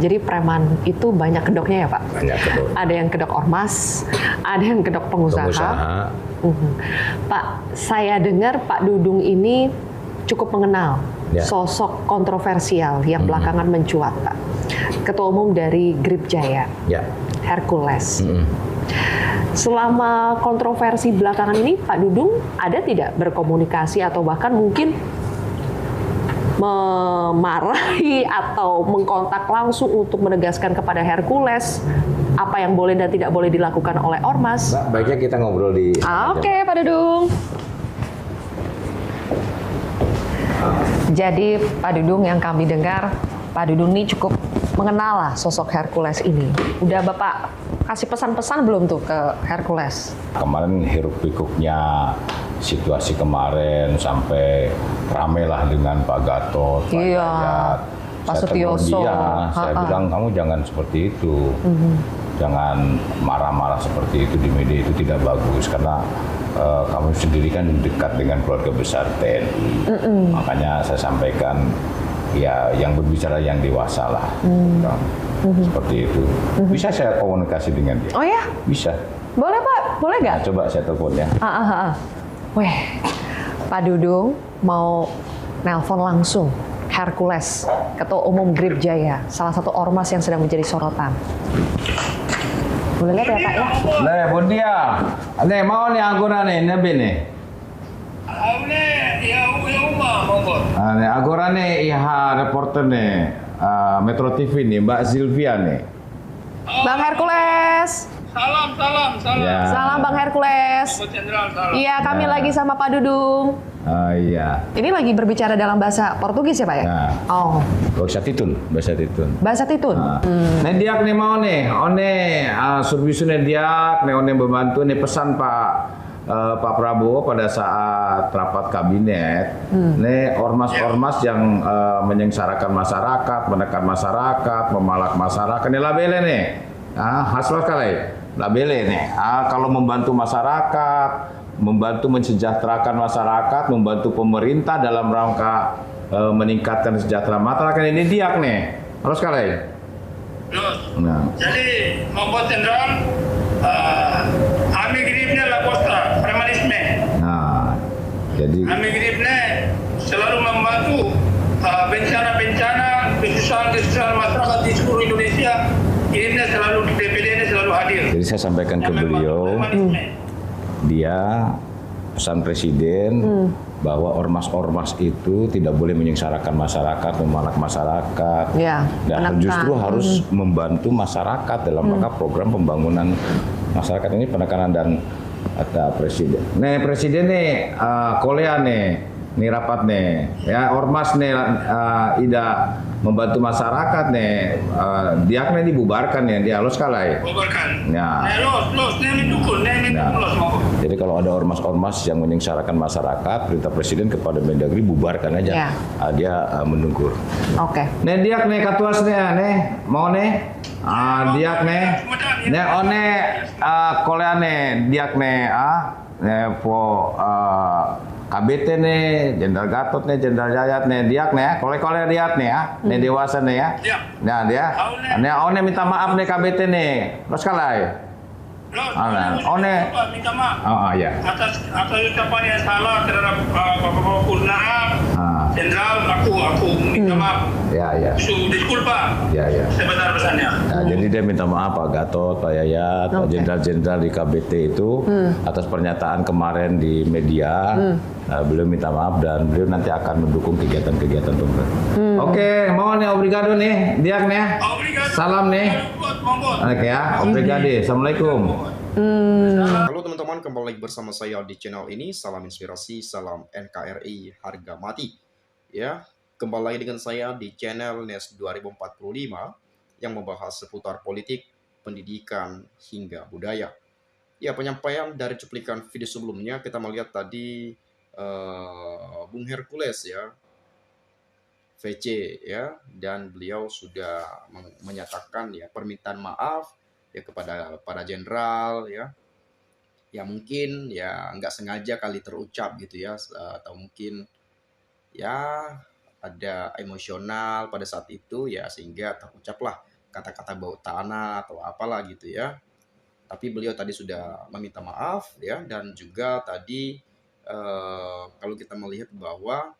Jadi preman itu banyak kedoknya ya Pak? Banyak kedok. Ada yang kedok ormas, ada yang kedok pengusaha. Pak, saya dengar Pak Dudung ini cukup mengenal sosok kontroversial yang belakangan mencuat, Pak. Ketua Umum dari Grip Jaya, Hercules. Selama kontroversi belakangan ini, Pak Dudung ada tidak berkomunikasi atau bahkan mungkin memarahi atau mengkontak langsung untuk menegaskan kepada Hercules apa yang boleh dan tidak boleh dilakukan oleh ormas? Baiknya kita ngobrol di... Oke, Pak Dudung. Jadi Pak Dudung, yang kami dengar, Pak Dudung ini cukup mengenal lah sosok Hercules ini. Udah Bapak kasih pesan-pesan belum tuh ke Hercules? Kemarin hiruk pikuknya situasi kemarin sampai rame lah dengan Pak Gatot, Pak Yayat, Pak Sutioso. Saya bilang kamu jangan seperti itu, jangan marah-marah seperti itu di media, itu tidak bagus karena kamu sendiri kan dekat dengan keluarga besar TNI. Makanya saya sampaikan ya yang berbicara yang dewasa lah. Seperti itu. Bisa saya komunikasi dengan dia? Oh ya? Bisa. Boleh Pak, boleh nggak? Nah, coba saya telepon ya. Weh, Pak Dudung mau nelpon langsung Hercules, Ketua Umum Grip Jaya, salah satu ormas yang sedang menjadi sorotan. Boleh lihat ya Pak ya? Nih, bun dia. Nih, mau nih Agora nih, nabi nih. Nih, Agora nih, reporter nih, Metro TV nih, Mbak Sylvia nih. Bang Hercules. Salam. Ya. Salam Bang Hercules. Iya, kami lagi sama Pak Dudung. Oh iya. Ini lagi berbicara dalam bahasa Portugis ya Pak ya? Nah. Oh. Bahasa Titun. Bahasa Titun. Nih diak nih mau nih, surbisu nih diak, nih one membantu nih pesan Pak Prabowo pada saat rapat kabinet, nih ormas-ormas yang menyengsarakan masyarakat, menekan masyarakat, memalak masyarakat, nih labele nih, hasil kali. Labele nih, kalau membantu masyarakat, membantu mensejahterakan masyarakat, membantu pemerintah dalam rangka meningkatkan kesejahteraan masyarakat, ini diak nih, harus kali. Nah. Jadi membuat jenderal, kami gripnya la posta premanisme. Nah, jadi kami gripnya selalu membantu bencana-bencana, kesusahan masyarakat di seluruh Indonesia. Ini selalu DPD-nya selalu hadir. Jadi saya sampaikan ke beliau, dia pesan presiden bahwa ormas-ormas itu tidak boleh menyengsarakan masyarakat, memalak masyarakat, dan justru harus membantu masyarakat dalam rangka program pembangunan masyarakat ini, penekanan. Dan kata presiden, nih presiden nih, Korea nih rapat nih, ya ormas nih tidak membantu masyarakat nih, dia kan dibubarkan ya, dia harus kalah. Bubarkan. Ya. Jadi kalau ada ormas-ormas yang menyengsarakan masyarakat, perintah presiden kepada Mendagri bubarkan aja. Dia menunggu. Oke. Nih dia nih katuas nih, mau nih. Dia nih one Korea nih, dia nih po KBT nih, Jenderal Gatot nih, Jenderal Yayat nih, diak nih, kole-kole lihat nih ya, nih dewasa nih ya. Nah dia, nih minta maaf nih KBT nih, terus kalah. Minta maaf. Ya. Atas ucapan yang salah terhadap Bapak Purnama, Jenderal, aku minta maaf. Ya. Diskulpa. Ya. Sebentar pesannya. Nah, jadi dia minta maaf Pak Gatot, Pak Yayat, Pak Jenderal-Jenderal di KBT itu atas pernyataan kemarin di media. Beliau minta maaf dan beliau nanti akan mendukung kegiatan-kegiatan pemerintah. Oke, mau nih obrigado nih, diak nih. Salam nih. Oke ya, obrigado. Assalamualaikum. Halo teman-teman, kembali lagi bersama saya di channel ini. Salam inspirasi, salam NKRI harga mati. Ya, kembali lagi dengan saya di channel NES 2045 yang membahas seputar politik, pendidikan, hingga budaya. Ya, penyampaian dari cuplikan video sebelumnya kita melihat tadi Bung Hercules ya, VC ya, dan beliau sudah menyatakan ya permintaan maaf ya kepada para jenderal ya mungkin ya nggak sengaja kali terucap gitu ya, atau mungkin ya ada emosional pada saat itu ya, sehingga terucaplah kata-kata bau tanah atau apalah gitu ya. Tapi beliau tadi sudah meminta maaf ya, dan juga tadi kalau kita melihat bahwa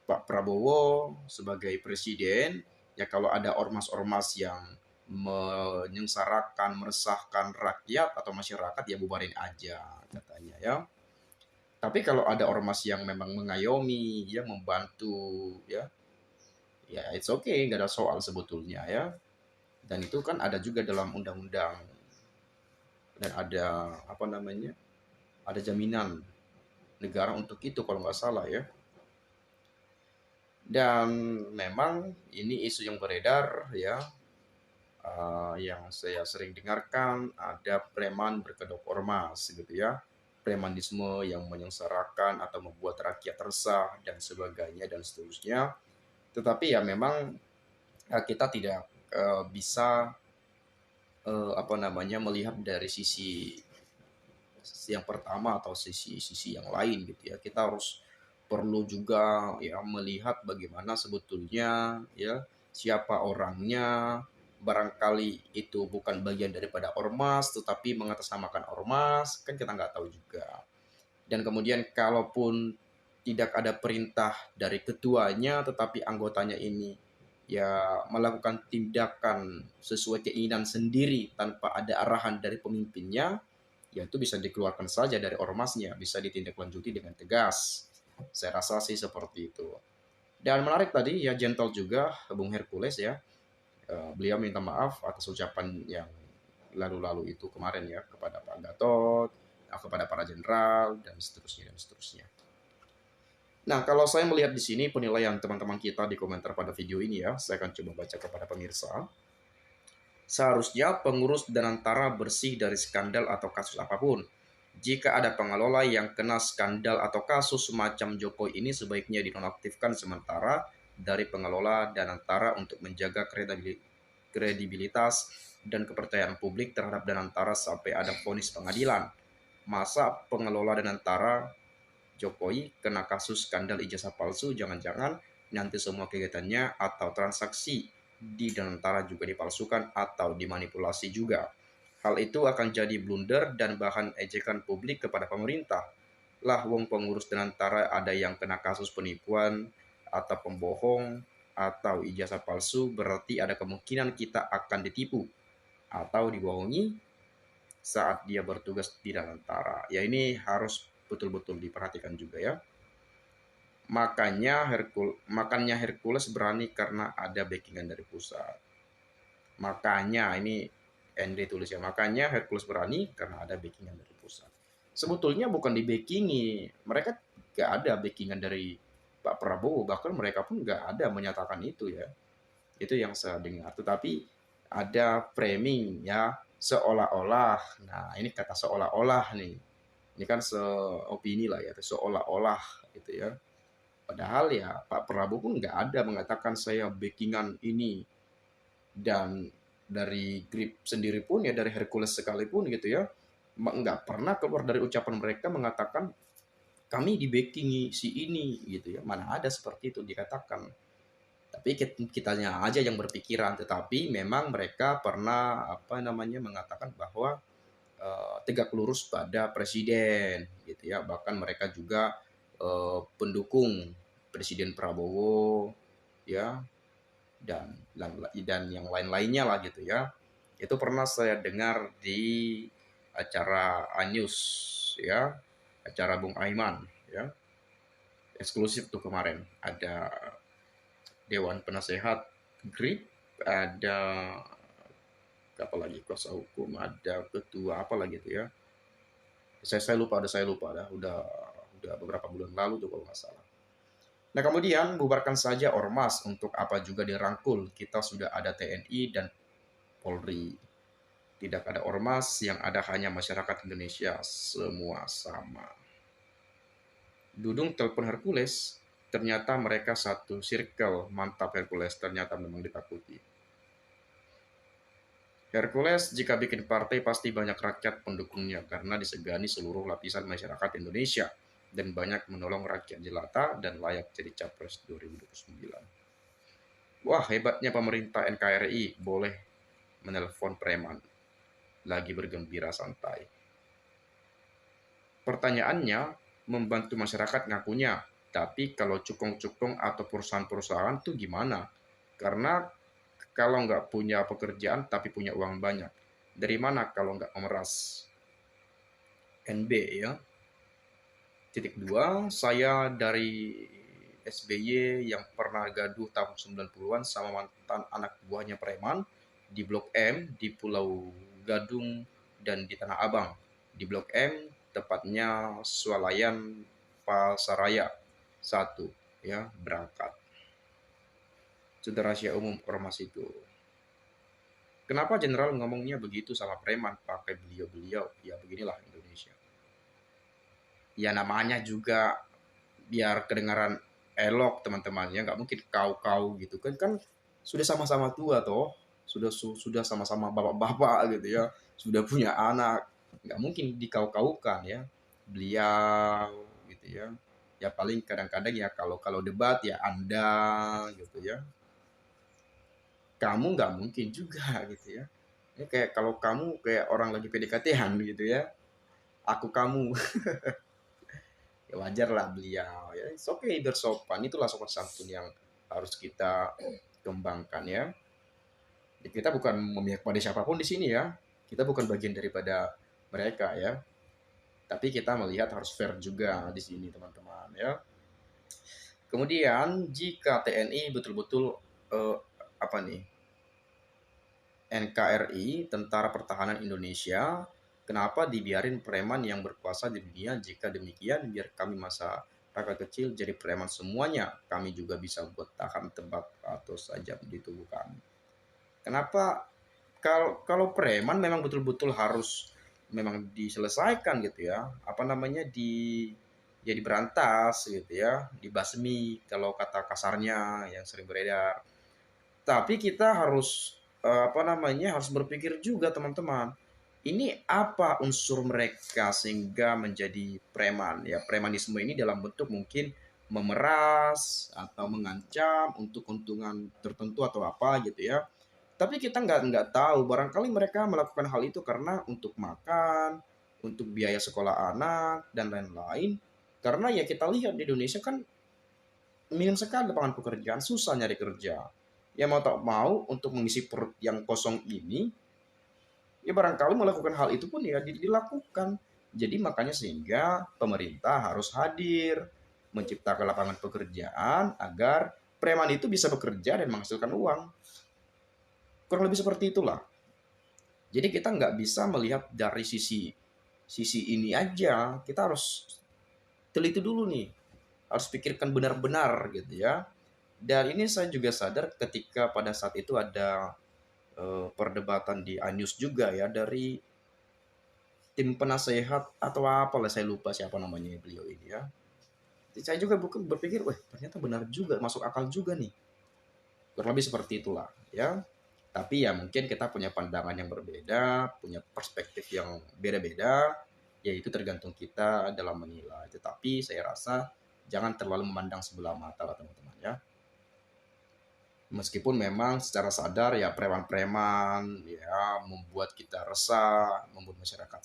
Pak Prabowo sebagai presiden, ya kalau ada ormas-ormas yang menyengsarakan, meresahkan rakyat atau masyarakat, ya bubarin aja katanya ya. Tapi kalau ada ormas yang memang mengayomi, yang membantu, ya it's okay, nggak ada soal sebetulnya ya. Dan itu kan ada juga dalam undang-undang, dan ada apa namanya, ada jaminan negara untuk itu kalau nggak salah ya. Dan memang ini isu yang beredar ya, yang saya sering dengarkan, ada preman berkedok ormas gitu ya. Premanisme yang menyengsarakan atau membuat rakyat resah dan sebagainya dan seterusnya. Tetapi ya memang kita tidak bisa apa namanya, melihat dari sisi yang pertama atau sisi yang lain gitu ya. Kita harus perlu juga ya melihat bagaimana sebetulnya ya siapa orangnya. Barangkali itu bukan bagian daripada ormas tetapi mengatasnamakan ormas, kan kita nggak tahu juga. Dan kemudian kalaupun tidak ada perintah dari ketuanya tetapi anggotanya ini ya melakukan tindakan sesuai keinginan sendiri tanpa ada arahan dari pemimpinnya, ya itu bisa dikeluarkan saja dari ormasnya, bisa ditindaklanjuti dengan tegas. Saya rasa sih seperti itu. Dan menarik tadi ya, gentle juga Bung Hercules ya. Beliau minta maaf atas ucapan yang lalu-lalu itu kemarin ya, kepada Pak Gatot, kepada para jenderal dan seterusnya dan seterusnya. Nah, kalau saya melihat di sini penilaian teman-teman kita di komentar pada video ini ya, saya akan coba baca kepada pemirsa. Seharusnya pengurus Danantara bersih dari skandal atau kasus apapun. Jika ada pengelola yang kena skandal atau kasus semacam Jokowi ini, sebaiknya dinonaktifkan sementara dari pengelola Danantara untuk menjaga kredibilitas dan kepercayaan publik terhadap Danantara sampai ada vonis pengadilan. Masa pengelola Danantara Jokowi kena kasus skandal ijazah palsu, jangan-jangan nanti semua kegiatannya atau transaksi di Danantara juga dipalsukan atau dimanipulasi juga. Hal itu akan jadi blunder dan bahan ejekan publik kepada pemerintah. Lah wong pengurus Danantara ada yang kena kasus penipuan atau pembohong atau ijazah palsu, berarti ada kemungkinan kita akan ditipu atau dibohongi saat dia bertugas di Danantara. Ya ini harus betul-betul diperhatikan juga ya. Makanya Hercules berani karena ada backingan dari pusat. Makanya ini Andre tulis ya, makanya Hercules berani karena ada backingan dari pusat. Sebetulnya bukan di backingi, mereka gak ada backingan dari Pak Prabowo, bahkan mereka pun gak ada menyatakan itu ya. Itu yang saya dengar. Tetapi ada framing ya, seolah-olah. Nah ini kata seolah-olah nih. Ini kan seopini lah ya, seolah-olah gitu ya. Padahal ya Pak Prabowo pun nggak ada mengatakan saya backingan ini. Dan dari Grip sendiri pun ya, dari Hercules sekalipun gitu ya, nggak pernah keluar dari ucapan mereka mengatakan kami di backingi si ini gitu ya. Mana ada seperti itu dikatakan. Tapi kitanya aja yang berpikiran. Tetapi memang mereka pernah apa namanya mengatakan bahwa tegak lurus pada presiden gitu ya. Bahkan mereka juga pendukung Presiden Prabowo ya, dan yang lain-lainnya lah gitu ya. Itu pernah saya dengar di acara Anyus ya, acara Bung Aiman ya, eksklusif tuh kemarin. Ada Dewan Penasehat Grip, ada apa lagi, kuasa hukum, ada ketua apa lagi itu ya. Saya lupa dah, udah beberapa bulan lalu tuh kalau nggak salah. Nah kemudian bubarkan saja ormas, untuk apa juga dirangkul, kita sudah ada TNI dan Polri. Tidak ada ormas, yang ada hanya masyarakat Indonesia, semua sama. Dudung telepon Hercules, ternyata mereka satu circle, mantap Hercules, ternyata memang ditakuti. Hercules, jika bikin partai pasti banyak rakyat pendukungnya karena disegani seluruh lapisan masyarakat Indonesia. dan banyak menolong rakyat jelata dan layak jadi capres 2029. Wah, hebatnya pemerintah NKRI boleh menelpon preman lagi bergembira santai. Pertanyaannya, membantu masyarakat ngakunya, tapi kalau cukong-cukong atau perusahaan-perusahaan tuh gimana? Karena kalau nggak punya pekerjaan tapi punya uang banyak, dari mana kalau nggak memeras? NB ya. Titik dua, saya dari SBY yang pernah gaduh tahun 90-an sama mantan anak buahnya preman di Blok M, di Pulau Gadung, dan di Tanah Abang. Di Blok M, tepatnya Swalayan Pasaraya 1, ya, berangkat. Sudah rahasia umum ormas itu. Kenapa Jenderal ngomongnya begitu sama preman pakai beliau-beliau? Ya beginilah Indonesia. Ya namanya juga biar kedengaran elok teman-teman, ya nggak mungkin kau gitu kan sudah sama-sama tua toh, sudah sama-sama bapak-bapak gitu ya, sudah punya anak, nggak mungkin dikau-kaukan ya beliau gitu ya. Ya paling kadang-kadang ya kalau debat ya Anda gitu ya, kamu nggak mungkin juga gitu ya. Ini kayak kalau kamu kayak orang lagi PDKT-an gitu ya, aku kamu. Ya wajar lah beliau ya, it's okay, bersopan, itulah sopan santun yang harus kita kembangkan ya. Jadi kita bukan memihak pada siapapun di sini ya, kita bukan bagian daripada mereka ya, tapi kita melihat harus fair juga di sini teman-teman ya. Kemudian jika TNI betul-betul apa nih, NKRI, Tentara Pertahanan Indonesia, kenapa dibiarin preman yang berkuasa di dunia? Jika demikian, biar kami masa rakyat kecil jadi preman semuanya. Kami juga bisa buat tahan tebak atau sajam di tubuh kami. Kenapa? Kalau preman memang betul-betul harus memang diselesaikan gitu ya. Apa namanya jadi berantas gitu ya, dibasmi kalau kata kasarnya yang sering beredar. Tapi kita harus harus berpikir juga teman-teman, ini apa unsur mereka sehingga menjadi preman ya. Premanisme ini dalam bentuk mungkin memeras atau mengancam untuk keuntungan tertentu atau apa gitu ya. Tapi kita nggak tahu, barangkali mereka melakukan hal itu karena untuk makan, untuk biaya sekolah anak dan lain-lain. Karena ya kita lihat di Indonesia kan minim sekali lapangan pekerjaan, susah nyari kerja. Ya mau tak mau untuk mengisi perut yang kosong ini, ya barangkali melakukan hal itu pun ya dilakukan. Jadi makanya sehingga pemerintah harus hadir, menciptakan lapangan pekerjaan agar preman itu bisa bekerja dan menghasilkan uang. Kurang lebih seperti itulah. Jadi kita nggak bisa melihat dari sisi ini aja, kita harus teliti dulu nih, harus pikirkan benar-benar gitu ya. Dan ini saya juga sadar ketika pada saat itu ada perdebatan di iNews juga ya, dari tim penasehat atau apalah, saya lupa siapa namanya beliau ini ya. Jadi saya juga berpikir, wah ternyata benar juga, masuk akal juga nih. Kurang lebih seperti itulah ya. Tapi ya mungkin kita punya pandangan yang berbeda, punya perspektif yang beda-beda, ya itu tergantung kita dalam menilai. Tetapi saya rasa jangan terlalu memandang sebelah mata lah teman-teman ya. Meskipun memang secara sadar ya preman-preman ya membuat kita resah, membuat masyarakat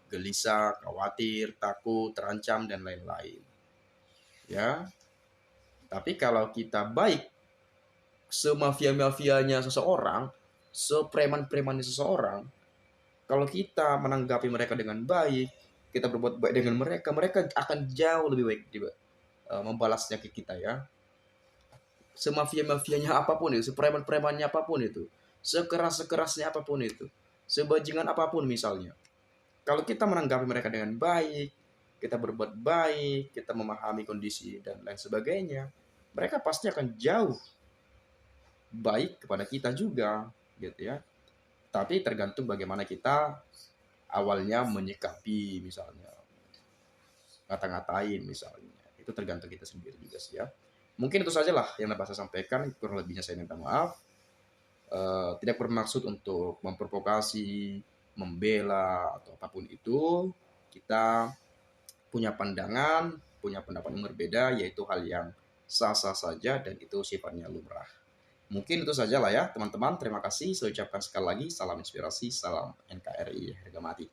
gelisah, khawatir, takut, terancam dan lain-lain. Ya. Tapi kalau kita baik, semafia-mafianya seseorang, sepreman-premannya seseorang, kalau kita menanggapi mereka dengan baik, kita berbuat baik dengan mereka, mereka akan jauh lebih baik membalasnya ke kita ya. Semafia-mafianya apapun itu, sepreman-premannya apapun itu, sekeras-kerasnya apapun itu, sebajingan apapun misalnya. Kalau kita menanggapi mereka dengan baik, kita berbuat baik, kita memahami kondisi dan lain sebagainya, mereka pasti akan jauh baik kepada kita juga, gitu ya. Tapi tergantung bagaimana kita awalnya menyikapi, misalnya ngata-ngatain misalnya, itu tergantung kita sendiri juga sih ya. Mungkin itu sajalah yang dapat saya sampaikan, kurang lebihnya saya minta maaf. Tidak bermaksud untuk memprovokasi, membela atau apapun itu. Kita punya pandangan, punya pendapat yang berbeda, yaitu hal yang sah-sah saja dan itu sifatnya lumrah. Mungkin itu saja lah ya teman-teman. Terima kasih. Saya ucapkan sekali lagi salam inspirasi, salam NKRI harga mati.